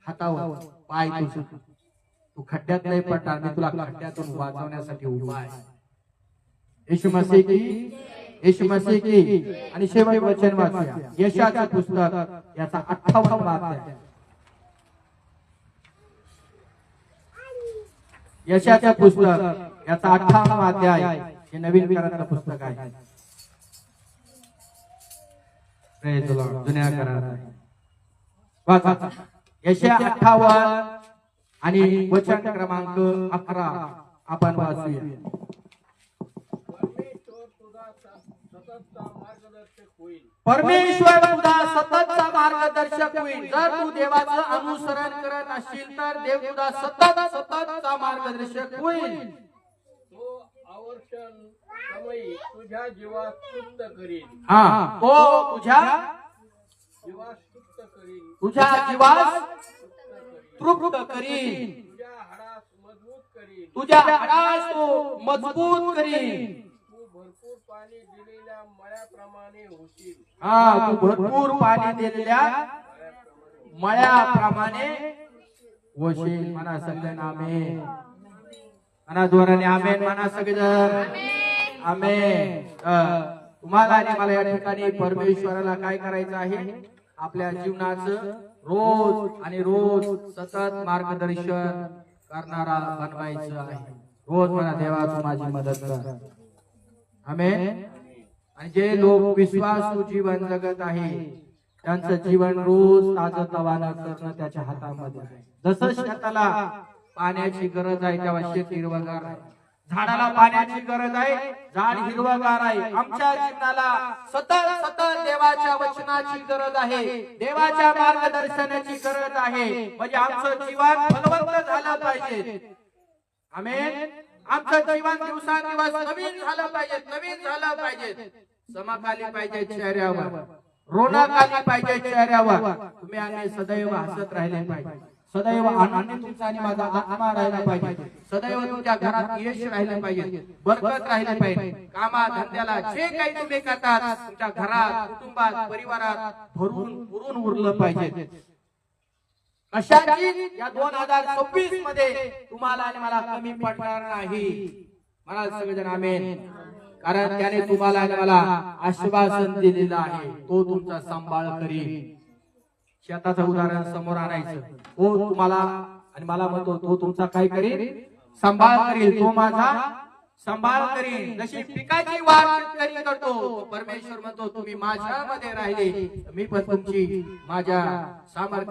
हातावर पाय तुझा, तू खड्ड्यात नाही पडणार, मी तुला खड्ड्यातून वाचवण्यासाठी उभा आहे. येशू मसीह की, येशू मसीह की. आणि शेवट वचन वाचूया यशाचं पुस्तक याचा 58वा अध्याय. यशाचं पुस्तक याचा 58वा अध्याय हे नवीन करारातलं पुस्तक आहे. Praise the Lord. जुन्या करारात आहे. वाचा यशा 58 आणि वचन क्रमांक 11 आपण वाचूया. परमेश्वर तुझा सततचा मार्गदर्शक होईल. जर तू देवाचं अनुसरण करत असशील तर देव तुझा सततचा मार्गदर्शक होईल. तो आवर्षण समयी तुझ्या जीवास तृप्त करील. तो तुझ्या जीवास तृप्त करील. तुझ्या जीवास तृप्त करील. तुझ्या हाडास मजबूत करील. तुझ्या हाडास तो मजबूत करील. तू भरपूर पाणी दिलेल्या मळ्याप्रमाणे होशील. तू भरपूर पाणी दिलेल्या मळ्याप्रमाणे होशील. म्हणा सगळ्यांनी आमेन. म्हणा जोराने आमेन. म्हणा सगळेजण आमेन. तुम्हाला आणि मला या ठिकाणी परमेश्वराला काय करायचं आहे? आपल्या जीवनाचं रोज आणि रोज सतत मार्गदर्शन करणारा बनवायचं आहे. रोज म्हणा देवा तू माझी मदत कर. आमेन. आणि जे लोक विश्वासू जीवन जगत आहे त्यांचं जीवन रोज ताजतवानं करणं त्याच्या हातामध्ये आहे. जसं शेताला पाण्याची गरज आहे तेव्हा शेत हिरवगार आहे. झाडाला पाण्याची गरज आहे, झाड हिरवगार आहे. आमच्या जीवनाला सतत सतत देवाच्या वचनाची गरज आहे, देवाच्या मार्गदर्शनाची गरज आहे. म्हणजे आमचं जीवन फलवंत झालं पाहिजे. आमेन. आमचं जीवन दिवसांदिवस नवीन झालं पाहिजे, नवीन झालं पाहिजे. चमक आली पाहिजे चेहऱ्यावर, रोनक आली पाहिजे चेहऱ्यावर. तुम्ही आणि सदैव हसत राहिले पाहिजे. सदैव आनंदी तुमचा आणि माझा आत्मा राहिला पाहिजे. सदैव तुमच्या घरात यश राहिले पाहिजे, बरकत राहिले पाहिजे. कामा धंद्याला जे काही तुम्ही करतात तुमच्या घरात, कुटुंबात, परिवारात भरून पुरून उरलं पाहिजे. कशाची या 2026 मध्ये तुम्हाला आणि मला कमी पडणार नाही. मला सगळेजण आमेन. कारण त्याने तुम्हाला आणि मला आश्वासन दिलेलं आहे, तो तुमचा सांभाळ करील. शेताचं उदाहरण समोर आणायचं. तो तुम्हाला आणि मला म्हणतो तो तुमचा काय करील? सांभाळ करील. तो माझा सांभाळ करील. जशी पिकाची वाढ शेतकरी करतो, परमेश्वर म्हणतो तुम्ही माझ्यामध्ये राहिले मी पण तुमची माझ्या सामर्थ्य